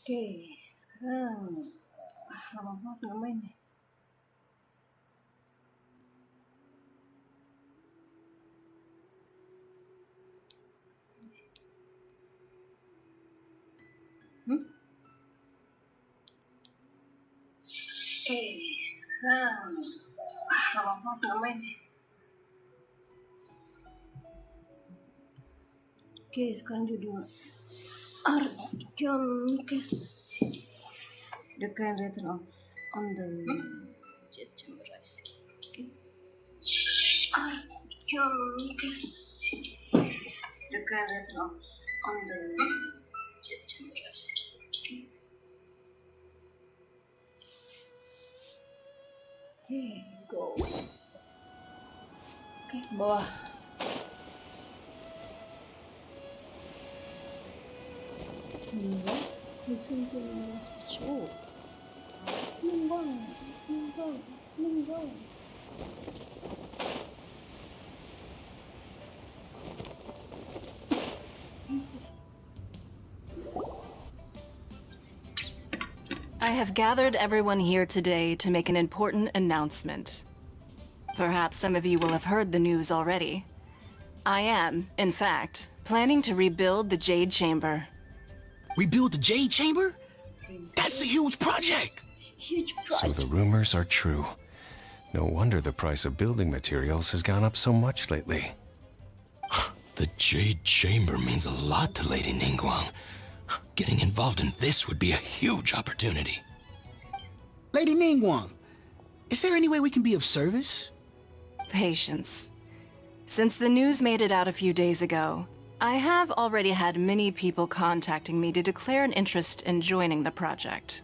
Oke, sekarang lama banget nggak main nih. Oke, sekarang lama banget nggak main nih. Oke, sekarang judul Archeonicus, the grand return of on the Jade chamber. Okay. Archeonicus, the grand return of on the Jade chamber. Okay. Okay, go. Oke, bawah. Listen to the speech. Oh, Ningbang. I have gathered everyone here today to make an important announcement. Perhaps some of you will have heard the news already. I am, in fact, planning to rebuild the Jade Chamber. Rebuild the Jade Chamber? That's a huge project! So the rumors are true. No wonder the price of building materials has gone up so much lately. The Jade Chamber means a lot to Lady Ningguang. Getting involved in this would be a huge opportunity. Lady Ningguang, is there any way we can be of service? Patience. Since the news made it out a few days ago, I have already had many people contacting me to declare an interest in joining the project.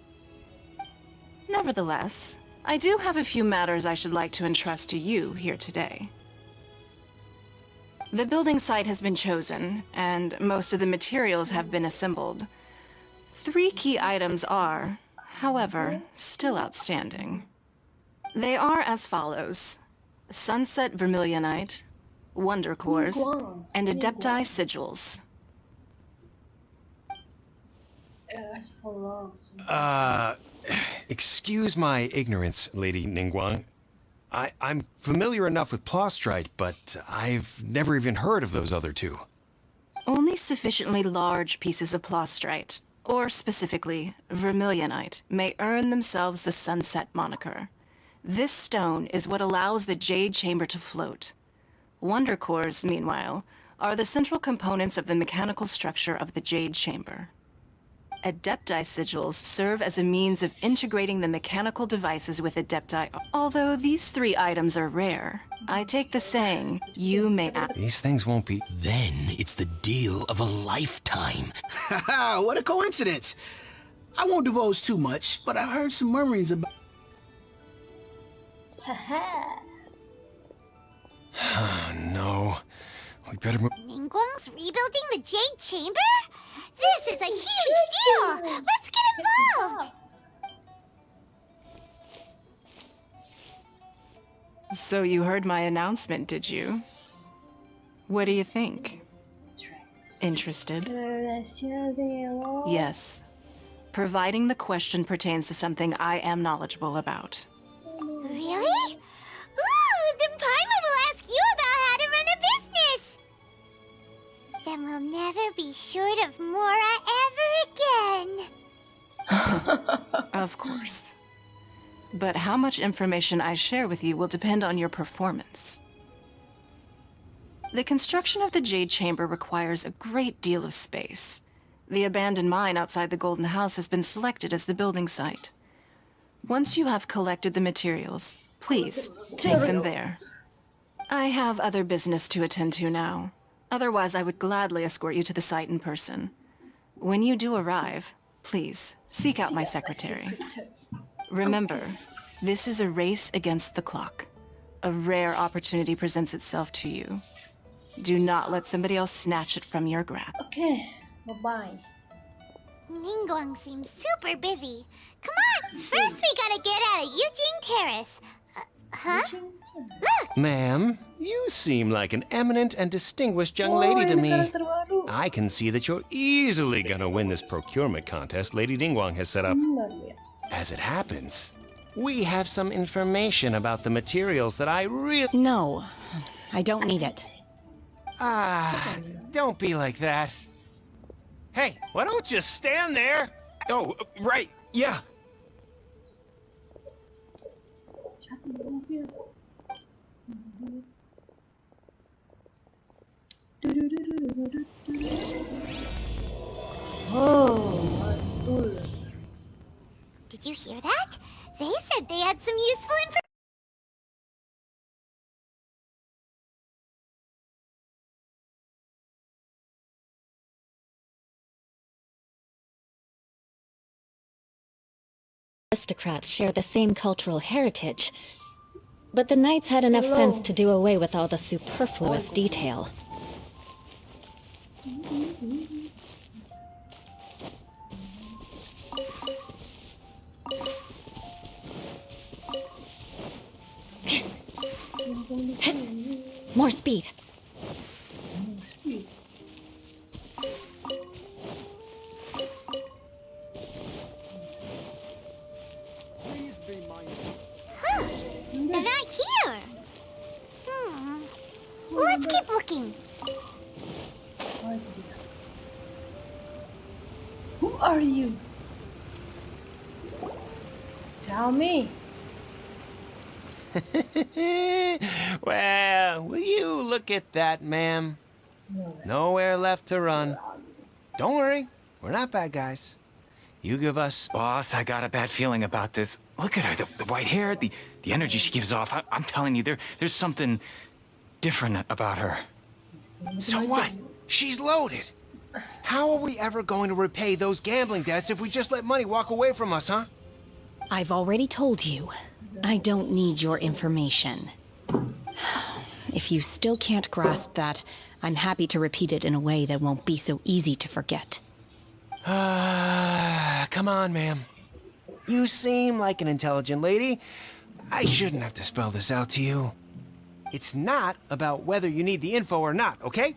Nevertheless, I do have a few matters I should like to entrust to you here today. The building site has been chosen, and most of the materials have been assembled. 3 key items are, however, still outstanding. They are as follows: Sunset Vermilionite, Wonder Cores, and Adepti Sigils. As follows. Excuse my ignorance, Lady Ningguang. I'm familiar enough with Plostrite, but I've never even heard of those other two. Only sufficiently large pieces of Plostrite, or specifically Vermilionite, may earn themselves the Sunset moniker. This stone is what allows the Jade Chamber to float. Wonder Cores, meanwhile, are the central components of the mechanical structure of the Jade Chamber. Adepti Sigils serve as a means of integrating the mechanical devices with Adepti. Although these 3 items are rare, I take the saying, you may act. These things won't be... Then it's the deal of a lifetime. Haha, what a coincidence! I won't divulge too much, but I've heard some murmurings about... Haha. No. We better move... Ningguang's rebuilding the Jade Chamber? This is a huge deal! Let's get involved! So you heard my announcement, did you? What do you think? Interested? Yes. Providing the question pertains to something I am knowledgeable about. Really? Ooh, then Paimon will ask you about how to run a business! Then we'll never be short of Mora ever again. Of course. But how much information I share with you will depend on your performance. The construction of the Jade Chamber requires a great deal of space. The abandoned mine outside the Golden House has been selected as the building site. Once you have collected the materials, please take them there. I have other business to attend to now. Otherwise, I would gladly escort you to the site in person. When you do arrive, please seek out my secretary. Remember, this is a race against the clock. A rare opportunity presents itself to you. Do not let somebody else snatch it from your grasp. Okay, bye-bye. Ningguang seems super busy. Come on, first we gotta get out of Eugene Terrace. Huh? Ma'am, you seem like an eminent and distinguished young lady to ini me. karakter baru. I can see that you're easily gonna win this procurement contest Lady Ningguang has set up. Benar ya. As it happens, we have some information about the materials that I really... No, I don't need it. Ah, don't be like that. Hey, why don't you stand there? Oh, right, yeah. Siapa yang mungkin? Oh, mantul. Did you hear that? They said they had some useful information. Aristocrats share the same cultural heritage, but the knights had enough sense to do away with all the superfluous detail. More speed. They're not here. Let's keep looking. Who are you? Tell me. Well, will you look at that, ma'am? Nowhere left to run. Don't worry, we're not bad guys. You give us... Boss, I got a bad feeling about this. Look at her, the white hair, the energy she gives off. I'm telling you, there's something different about her. So what? She's loaded. How are we ever going to repay those gambling debts if we just let money walk away from us, huh? I've already told you, I don't need your information. If you still can't grasp that, I'm happy to repeat it in a way that won't be so easy to forget. Come on, ma'am. You seem like an intelligent lady. I shouldn't have to spell this out to you. It's not about whether you need the info or not, okay?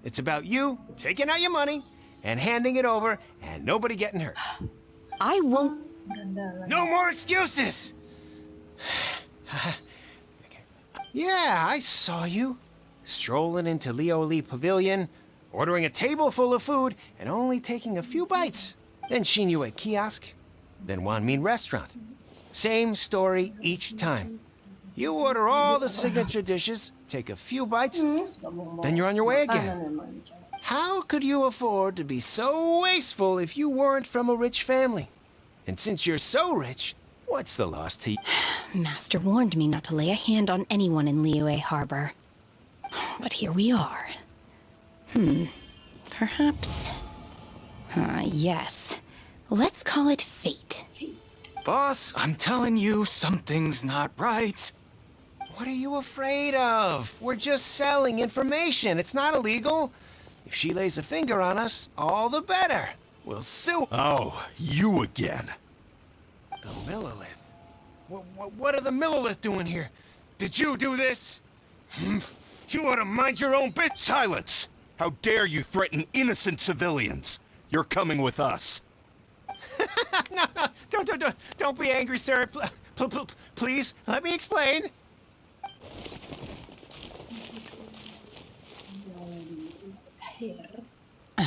It's about you taking out your money and handing it over and nobody getting hurt. I won't. No more excuses! Yeah, I saw you. Strolling into Leo Lee Pavilion, ordering a table full of food, and only taking a few bites. Then Shinyu at kiosk, then Wanmin restaurant. Same story each time. You order all the signature dishes, take a few bites, then you're on your way again. How could you afford to be so wasteful if you weren't from a rich family? And since you're so rich, what's the loss to you? Master warned me not to lay a hand on anyone in Liyue Harbor. But here we are. Perhaps... yes. Let's call it fate. Boss, I'm telling you, something's not right. What are you afraid of? We're just selling information. It's not illegal. If she lays a finger on us, all the better. We'll sue. Oh, you again. The Millilith. What are the Millilith doing here? Did you do this? You ought to mind your own business. Silence! How dare you threaten innocent civilians? You're coming with us. No, don't be angry, sir. Please, let me explain. Are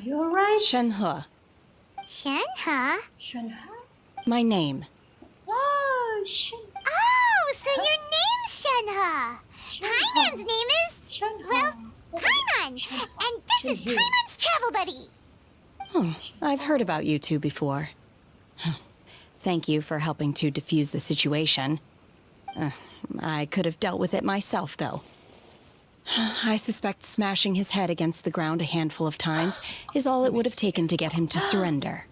you alright? Shenhe, Shenhe? Shenhe? my name. Oh, Shen. Oh, so your name's Shenhe. Paimon's name is... Shenhe. Well, Paimon. And this is Paimon's travel buddy. I've heard about you two before. Thank you for helping to defuse the situation. I could have dealt with it myself, though. I suspect smashing his head against the ground a handful of times is all it would have taken to get him to surrender.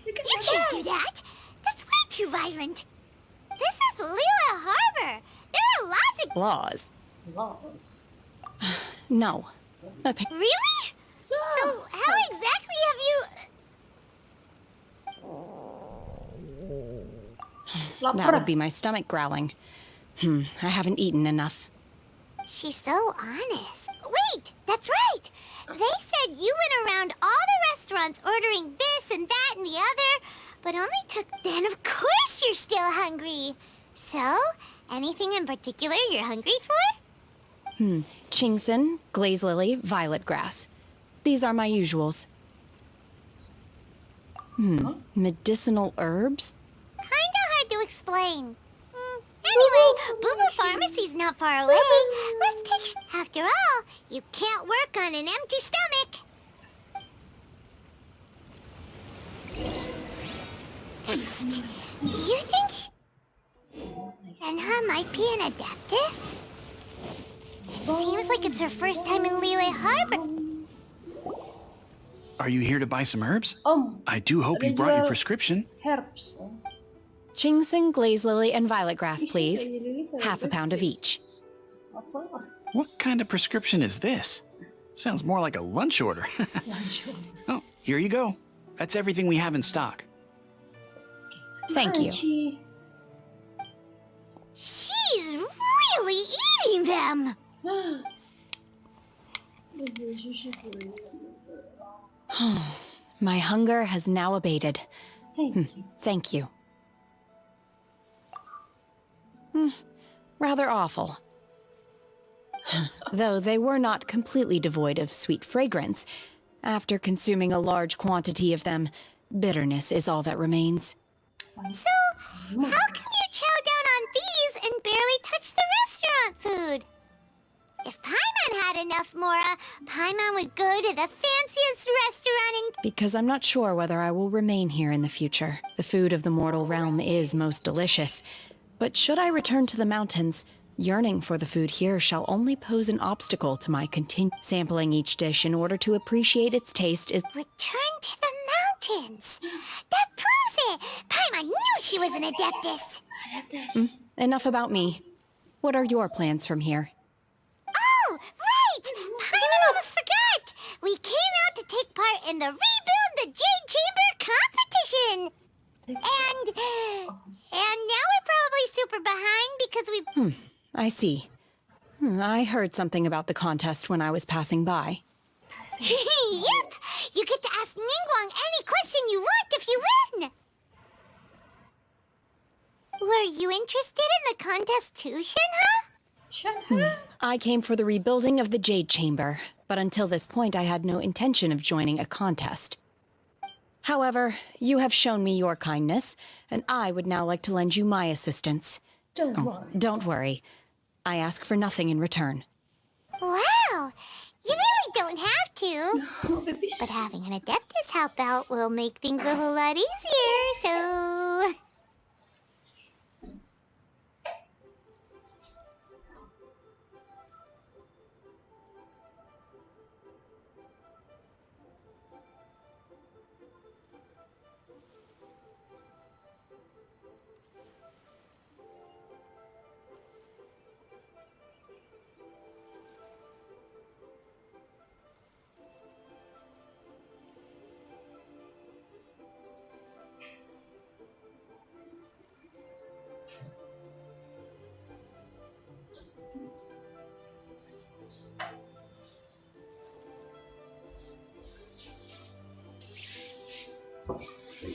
You can't do that. That's way too violent. This is Liyue Harbor. There are lots of... Laws? Laws. No. Really? So how exactly have you... That would be my stomach growling. I haven't eaten enough. She's so honest. Wait, that's right. They said you went around all the restaurants ordering this and that and the other, but only took then. Of course you're still hungry. So, anything in particular you're hungry for? Chingson, glaze lily, violet grass. These are my usuals. Medicinal herbs? Kinda hard to explain. Anyway, Boo Boo Pharmacy's not far away. Let's take After all, you can't work on an empty stomach. Psst. You think Enha might be an Adeptus? It seems like it's her first time in Liyue Harbor. Are you here to buy some herbs? I do hope you brought your prescription. Herbs. Chingson, glaze lily, and violet grass, please. Half a pound of each. Apa? What kind of prescription is this? Sounds more like a lunch order. Oh, here you go. That's everything we have in stock. Thank you. Crunchy. She's really eating them. My hunger has now abated. Thank you. Thank you. Rather awful. Though they were not completely devoid of sweet fragrance. After consuming a large quantity of them, bitterness is all that remains. So, how come you chow down on these and barely touch the restaurant food? If Paimon had enough Mora, Paimon would go to the fanciest restaurant in... Because I'm not sure whether I will remain here in the future. The food of the mortal realm is most delicious. But should I return to the mountains, yearning for the food here shall only pose an obstacle to my sampling each dish in order to appreciate its taste is... Return to the mountains! That proves it! Paimon knew she was an Adeptus! Enough about me. What are your plans from here? Oh, right! Paimon almost forgot! We came out to take part in the Rebuild the Jade Chamber competition! And now we're probably super behind because we... I see. I heard something about the contest when I was passing by. Yep! You get to ask Ningguang any question you want if you win! Were you interested in the contest too, Shinha? I came for the rebuilding of the Jade Chamber, but until this point I had no intention of joining a contest. However, you have shown me your kindness, and I would now like to lend you my assistance. Don't worry. I ask for nothing in return. Wow! You really don't have to. But having an Adeptus help out will make things a whole lot easier, so...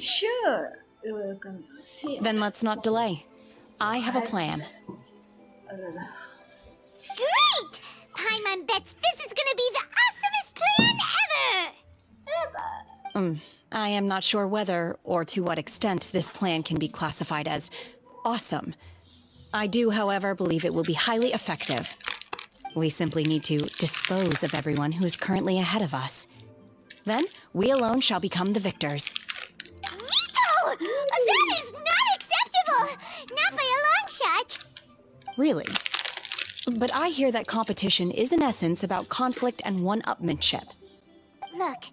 Sure. Welcome to tea. Then let's not delay. I have a plan. Great! Paimon bets this is gonna be the awesomest plan ever! I am not sure whether or to what extent this plan can be classified as awesome. I do, however, believe it will be highly effective. We simply need to dispose of everyone who is currently ahead of us. Then, we alone shall become the victors. Vito! That is not acceptable! Not by a long shot! Really? But I hear that competition is in essence about conflict and one-upmanship. Look,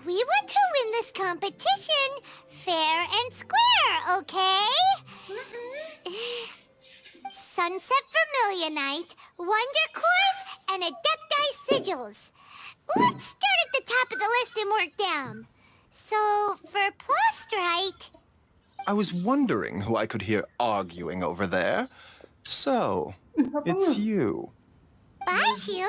we want to win this competition fair and square, okay? Sunset Vermilionite, Wonder Cores, and Adepti Sigils. Let's start at the top of the list and work down. So, for Plustrite... I was wondering who I could hear arguing over there. So, it's you. Baiju?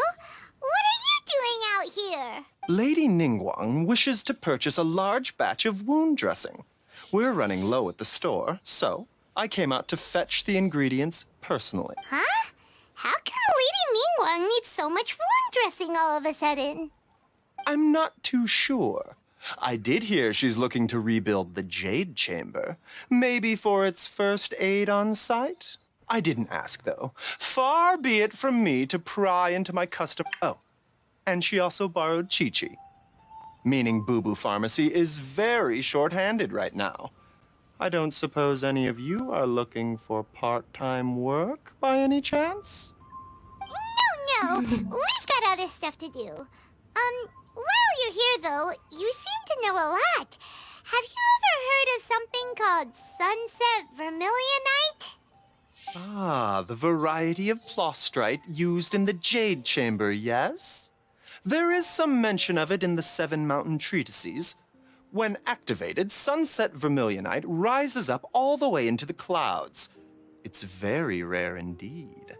What are you doing out here? Lady Ningguang wishes to purchase a large batch of wound dressing. We're running low at the store, so I came out to fetch the ingredients personally. Huh? How come Lady Ningguang needs so much wound dressing all of a sudden? I'm not too sure. I did hear she's looking to rebuild the Jade chamber. Maybe for its first aid on site? I didn't ask, though. Far be it from me to pry into my custom... Oh, and she also borrowed Chi-Chi. Meaning Boo Boo Pharmacy is very short-handed right now. I don't suppose any of you are looking for part-time work by any chance? No, we've got other stuff to do. While you're here, though, you seem to know a lot. Have you ever heard of something called Sunset Vermilionite? Ah, the variety of plostrite used in the Jade chamber, yes? There is some mention of it in the Seven Mountain Treatises. When activated, Sunset Vermilionite rises up all the way into the clouds. It's very rare indeed.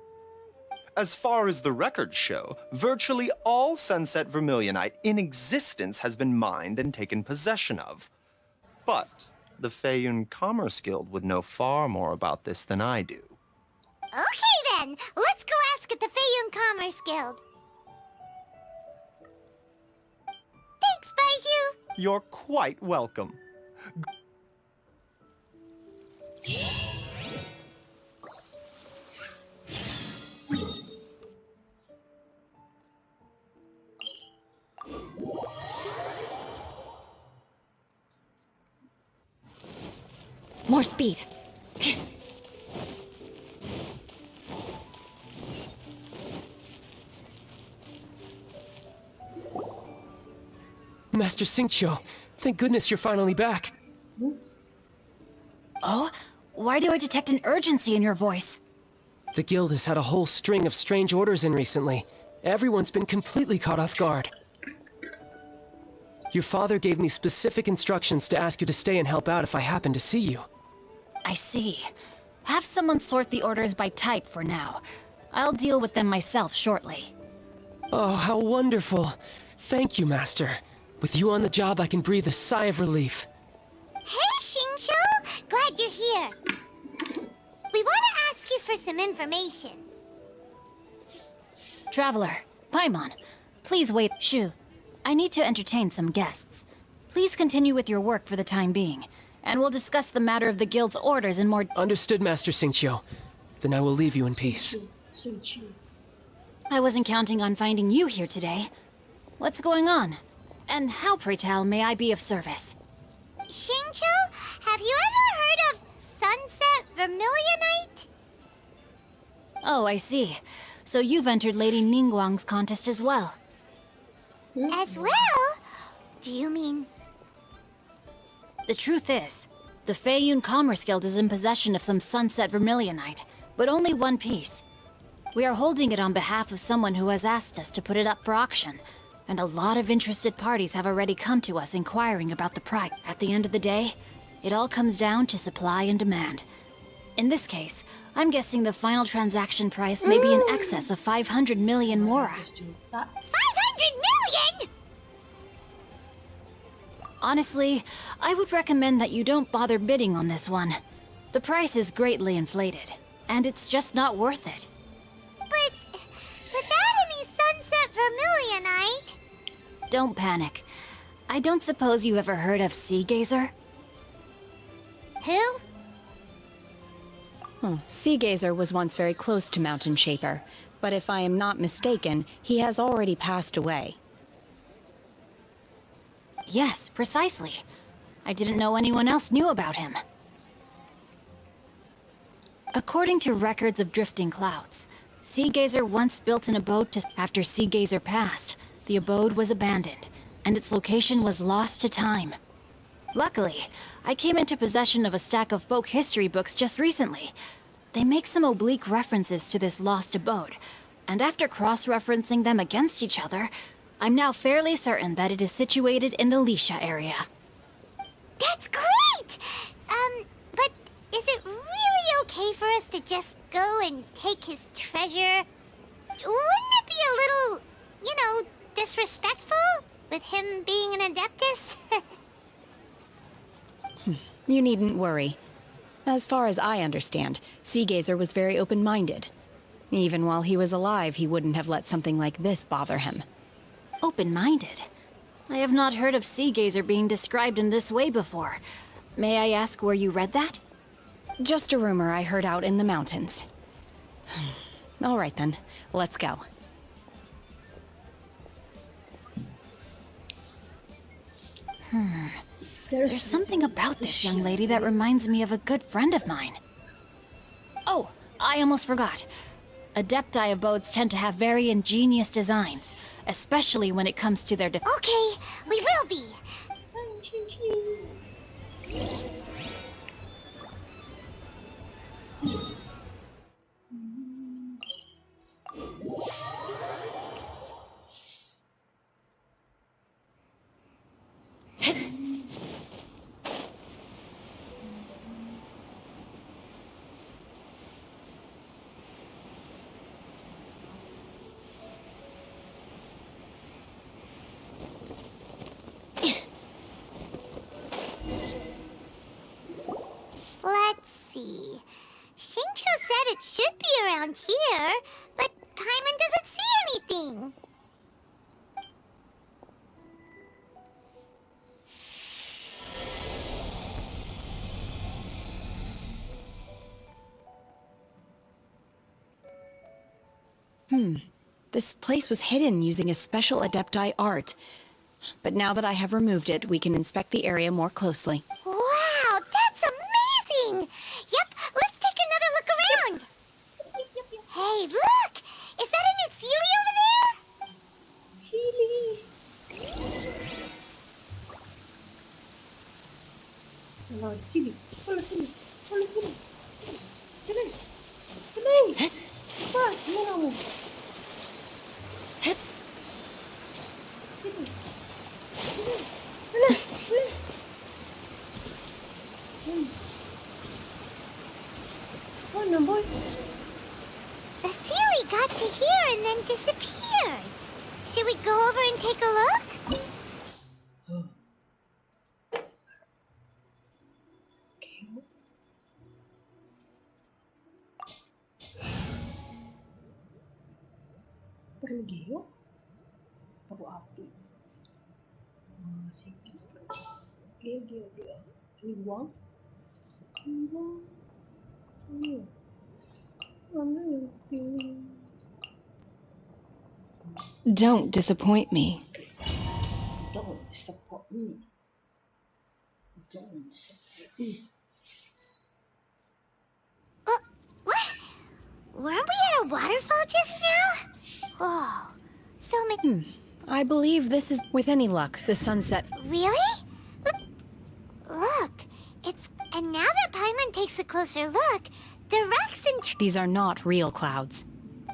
As far as the records show, virtually all Sunset Vermilionite in existence has been mined and taken possession of. But the Feiyun Commerce Guild would know far more about this than I do. Okay then, let's go ask at the Feiyun Commerce Guild. Thanks, Baiju. You're quite welcome. More speed. Master Xingqiu, thank goodness you're finally back. Oh? Why do I detect an urgency in your voice? The guild has had a whole string of strange orders in recently. Everyone's been completely caught off guard. Your father gave me specific instructions to ask you to stay and help out if I happen to see you. I see. Have someone sort the orders by type for now. I'll deal with them myself shortly. Oh, how wonderful. Thank you, Master. With you on the job, I can breathe a sigh of relief. Hey, Xingqiu! Glad you're here. We want to ask you for some information. Traveler, Paimon, please wait. Shu, I need to entertain some guests. Please continue with your work for the time being, and we'll discuss the matter of the guild's orders in more... Understood, Master Xingqiu. Then I will leave you in peace. I wasn't counting on finding you here today. What's going on? And how, pray tell, may I be of service? Xingqiu, have you ever heard of Sunset Vermilionite? Oh, I see. So you've entered Lady Ningguang's contest as well. As well? Do you mean... The truth is, the Feiyun Commerce Guild is in possession of some Sunset Vermilionite, but only one piece. We are holding it on behalf of someone who has asked us to put it up for auction, and a lot of interested parties have already come to us inquiring about the price. At the end of the day, it all comes down to supply and demand. In this case, I'm guessing the final transaction price may be in excess of 500 million mora. 500 million?! Honestly, I would recommend that you don't bother bidding on this one. The price is greatly inflated, and it's just not worth it. But without any Sunset Vermilionite... Don't panic. I don't suppose you ever heard of Sea Gazer? Who? Sea Gazer was once very close to Mountain Shaper, but if I am not mistaken, he has already passed away. Yes, precisely. I didn't know anyone else knew about him. According to records of drifting clouds, Sea Gazer once built an abode after Sea Gazer passed, the abode was abandoned, and its location was lost to time. Luckily, I came into possession of a stack of folk history books just recently. They make some oblique references to this lost abode, and after cross-referencing them against each other, I'm now fairly certain that it is situated in the Lisha area. That's great! is it really okay for us to just go and take his treasure? Wouldn't it be a little, disrespectful with him being an Adeptus? You needn't worry. As far as I understand, Seagazer was very open-minded. Even while he was alive, he wouldn't have let something like this bother him. Open-minded? I have not heard of Seagazer being described in this way before. May I ask where you read that? Just a rumor I heard out in the mountains. All right then, let's go. There's something about this young lady that reminds me of a good friend of mine. Oh, I almost forgot. Adepti abodes tend to have very ingenious designs, especially when it comes to their Okay, we will be. Let's see. Shincho said it should be around here, but Paimon doesn't see anything. This place was hidden using a special Adepti art. But now that I have removed it, we can inspect the area more closely. Wow, that's amazing! Yep, let's take another look around. Hey, look! Is that a new Sealy over there? Sealy. Follow Sealy. Follow Sealy. Follow Sealy. Sealy. Sealy. Cepat, mana kamu? Sealy. Sealy. Mana, boy? The Sealy got to here and then disappeared. Should we go over and take a look? Pergeo? Paru api. Sikit. Geo. Ini buang. Ini. Mana yang pilih? Don't disappoint me. Don't disappoint me. Don't disappoint me. What? Weren't we at a waterfall just now? Oh, so many. I believe this is, with any luck, the sunset. Really? Look, and now that Paimon takes a closer look, the rocks and These are not real clouds.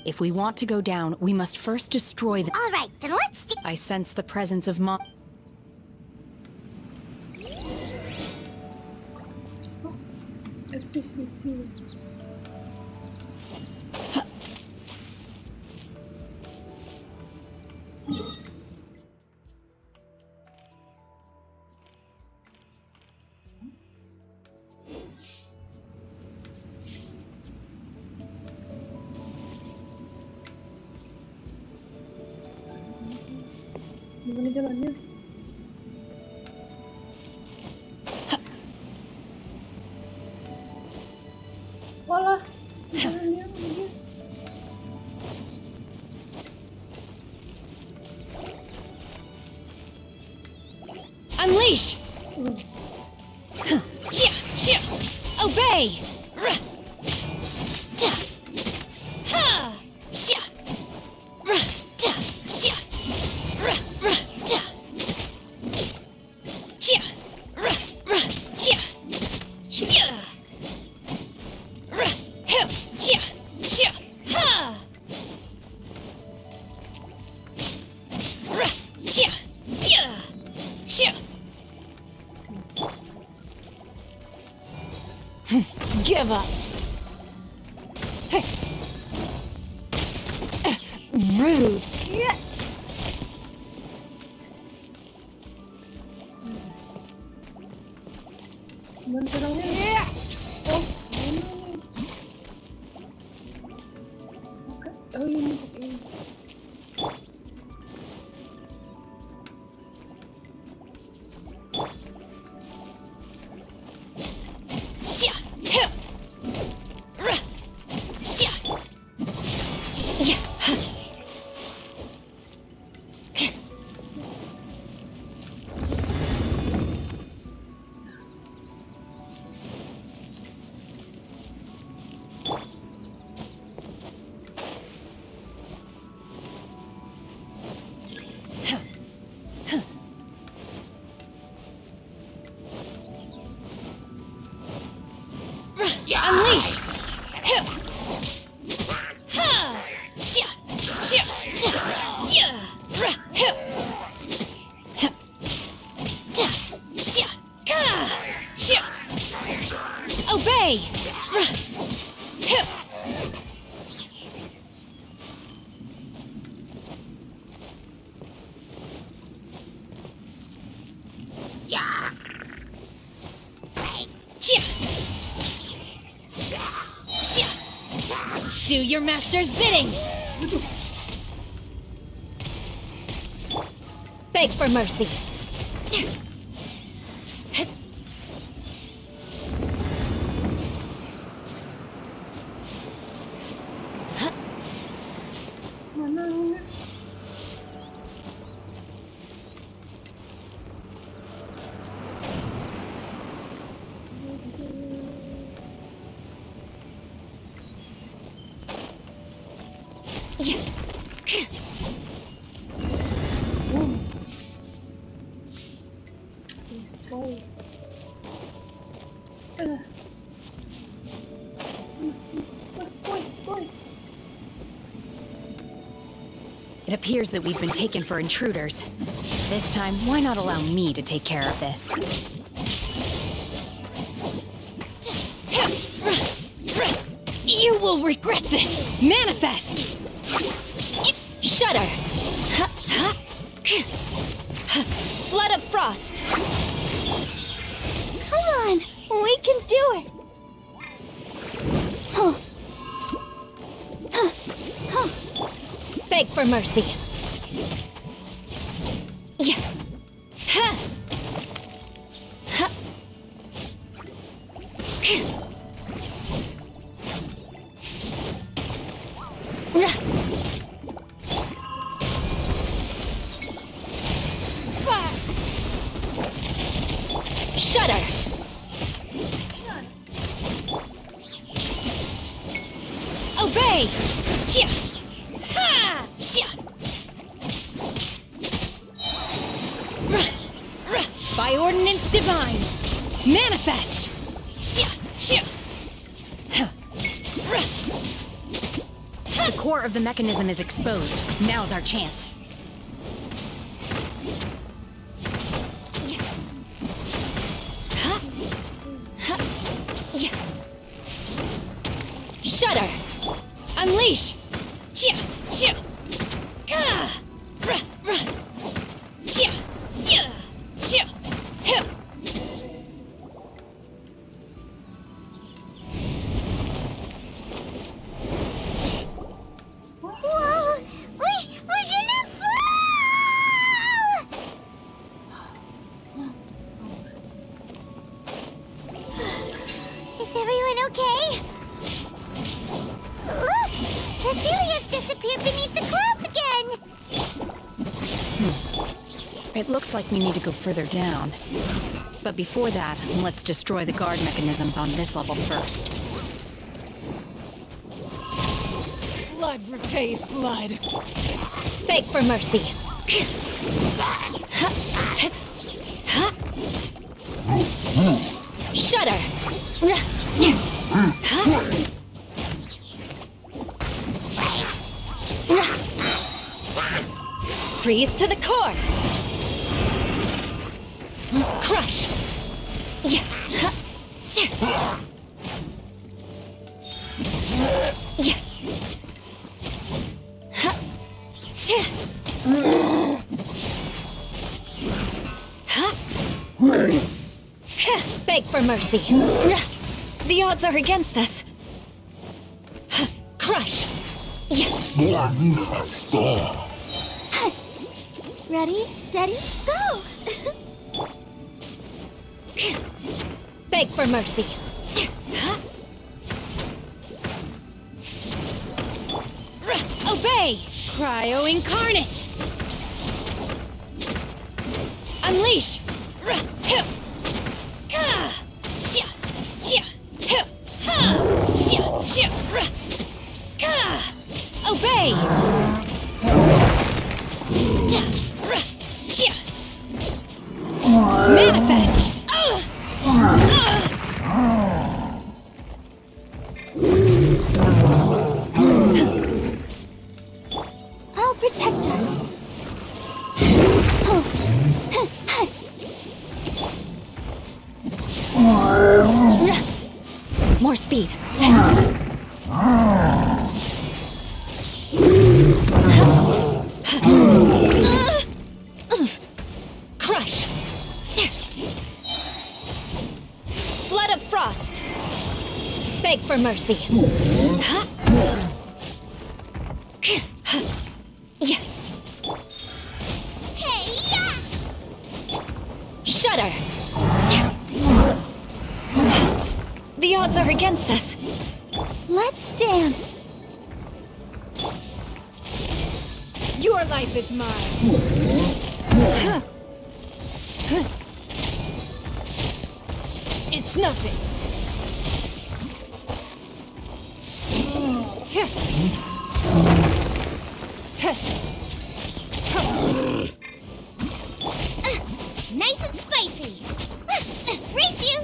If we want to go down, we must first destroy them. All right, then let's I sense the presence of FPC. Gimana jalannya? Walah, jalannya begini. Unleash! Obey! never! Rude! Oh, oh, ini pakai ini. Unleash! Obey! Do your master's bidding! Beg for mercy! Destroy. It appears that we've been taken for intruders. This time, why not allow me to take care of this? You will regret this! Manifest! Shudder! Flood of frost! Come on, we can do it. Beg for mercy! Shudder! Obey! By ordinance divine, manifest! The core of the mechanism is exposed. Now's our chance. Shudder! Unleash! Whoa! We're gonna fall! Is everyone okay? Look! Cecilia's disappeared beneath the clouds again! It looks like we need to go further down. But before that, let's destroy the guard mechanisms on this level first. Blood repays blood. Beg for mercy. Shudder. Freeze to the core. Crush. Yeah. Ha. Tch. Ha. Beg for mercy. The odds are against us. Crush. Yeah. Ready, steady, go! Beg for mercy. Obey! Cryo incarnate! Unleash! Obey! Manifest! I'll protect us. More speed. Crush. Flood of frost. Beg for mercy. Yeah. Shudder. The odds are against us. Let's dance. Your life is mine. It's nothing. Nice and spicy. Race you.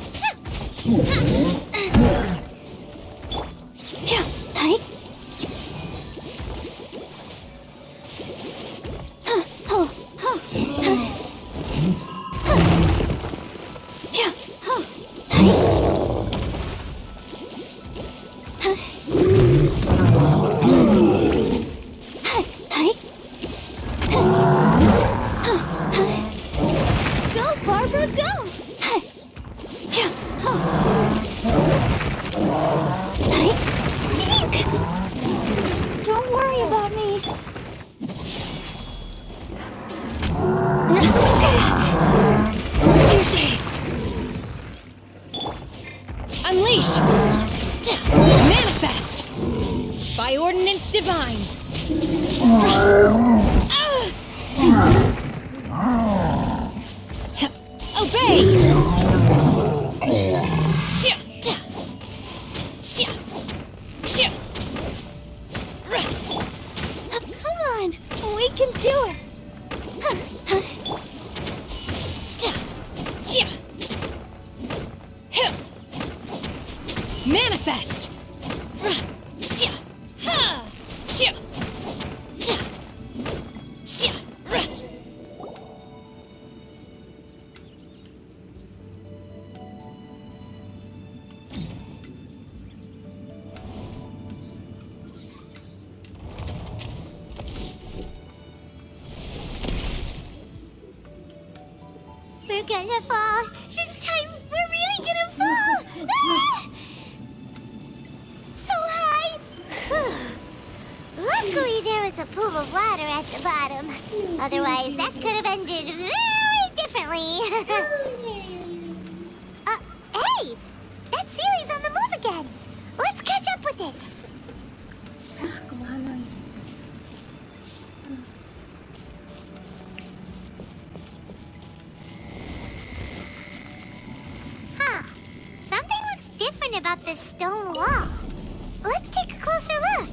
Hi. Go, Barbara, go! Don't worry about me. Touché. Unleash. Manifest. By ordinance divine. Obey. Come on, we can do it. Manifest. We're gonna fall. This time, we're really gonna fall. Ah! So high. Luckily, there was a pool of water at the bottom. Otherwise, that could have ended very differently. Hey! That Sealy's on the move again. Let's catch up with it. Kemana? Huh. Something looks different about this stone wall. Let's take a closer look.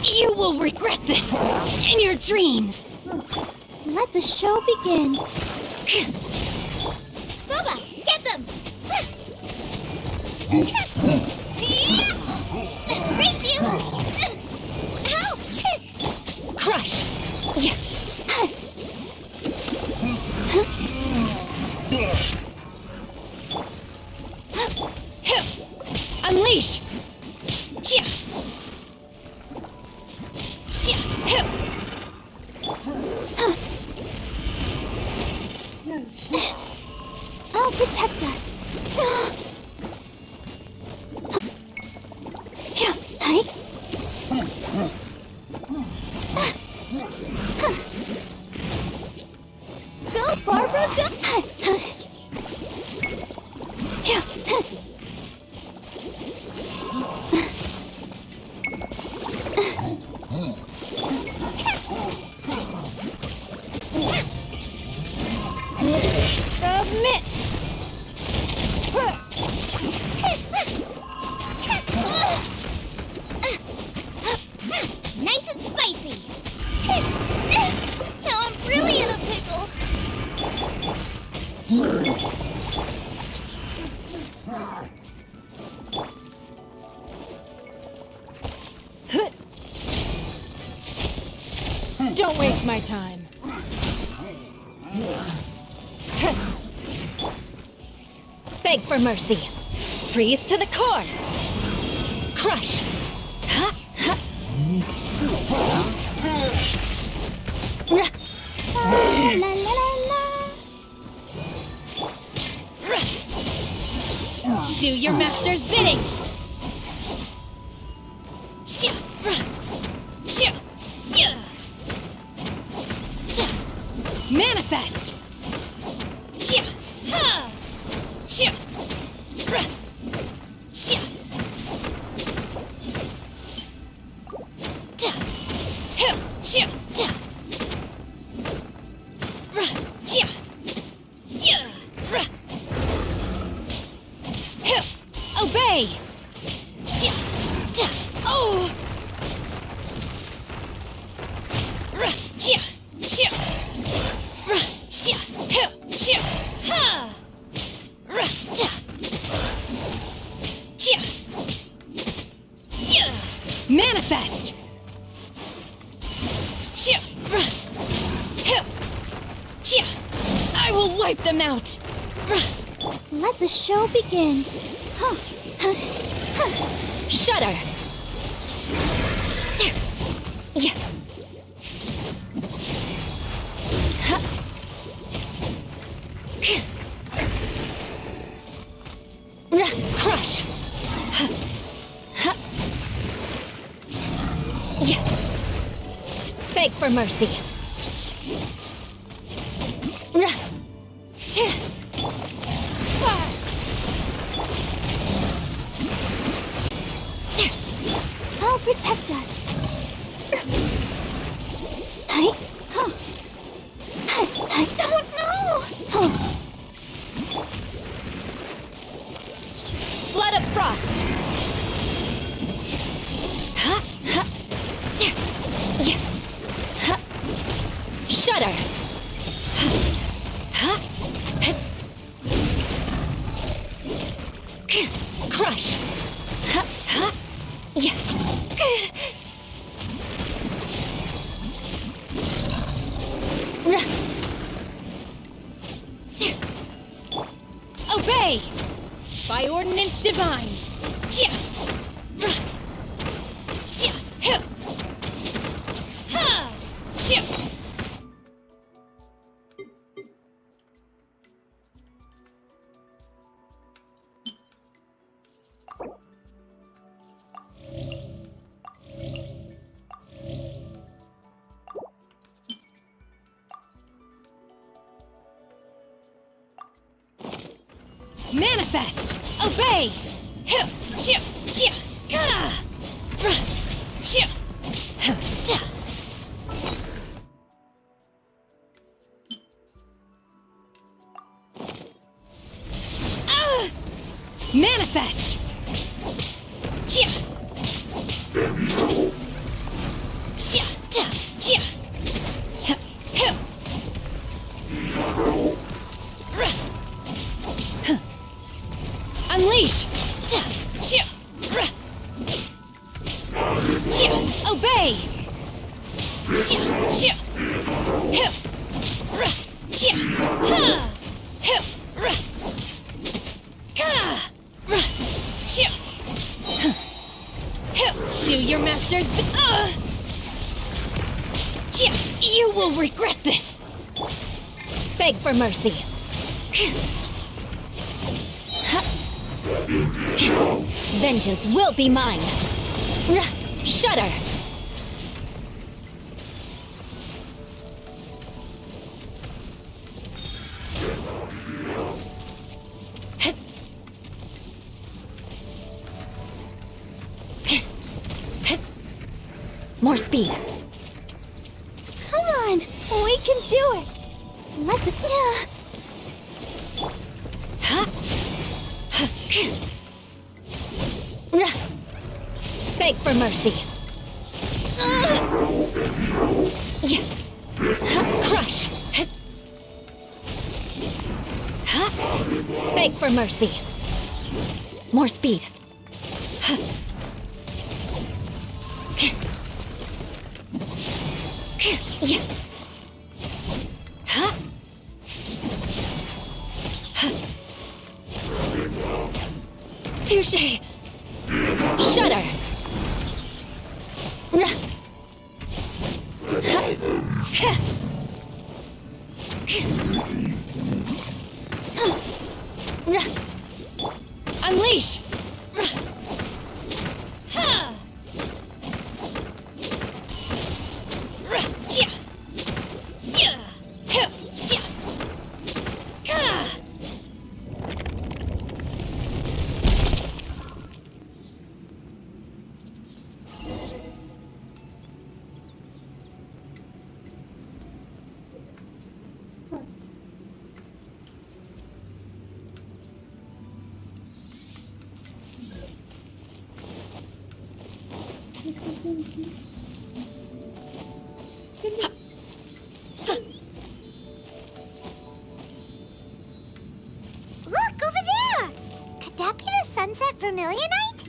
You will regret this in your dreams. Let the show begin. Booba, get them! Race you! Help! Crush. Yeah. Unleash. Yeah. I'll protect us. Go, Barbara, go! Submit. Nice and spicy. Now I'm really in a pickle. Don't waste my time. Beg for mercy. Freeze to the core. Crush. La la la la. Do your master's bidding. Manifest. Obey. Oh. Manifest. I will wipe them out. Let the show begin. Shudder. Yeah. Crush. Yeah. Beg for mercy. I'll protect us. I don't know. Flood of frost. Shudder. Crush. Ordnance Divine! Chia! Chia! Ha! Chia! Manifest! Obey! Manifest! Unleash! Obey! Do your master's... You will regret this! Beg for mercy. Vengeance will be mine! Shudder! More speed. Come on, we can do it. Let's do. Beg for mercy. Crush. Beg for mercy. More speed. Touché. Shudder. Unleash. Look, over there! Could that be the Sunset Vermilionite?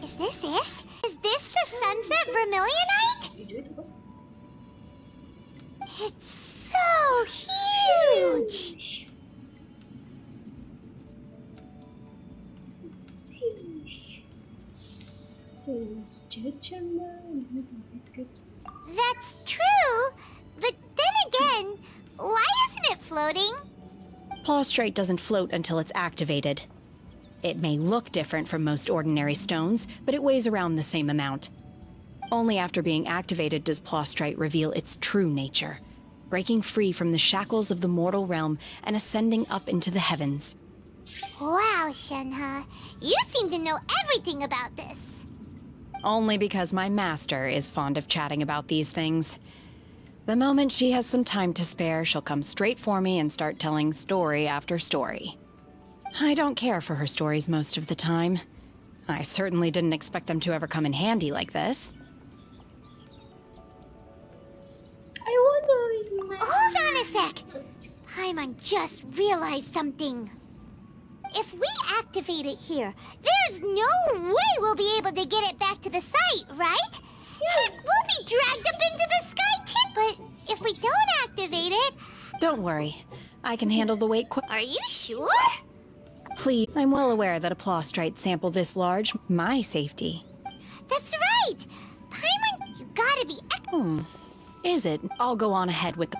Is this it? Is this the Sunset Vermilionite? It's so huge! So is Jade chamber good? That's true, but then again, why isn't it floating? Plaustrite doesn't float until it's activated. It may look different from most ordinary stones, but it weighs around the same amount. Only after being activated does Plaustrite reveal its true nature, breaking free from the shackles of the mortal realm and ascending up into the heavens. Wow, Shenhe. You seem to know everything about this. Only because my master is fond of chatting about these things. The moment she has some time to spare, she'll come straight for me and start telling story after story. I don't care for her stories most of the time. I certainly didn't expect them to ever come in handy like this. I wonder who is my... Hold on a sec. Paimon just realized something. If we activate it here, there's no way we'll be able to get it back to the site, right? Heck, we'll be dragged up into the sky too. But if we don't activate it... Don't worry. I can handle the weight Are you sure? Please, I'm well aware that a Plostrite sample this large, my safety. That's right! Paimon, you gotta be... Is it? I'll go on ahead with the...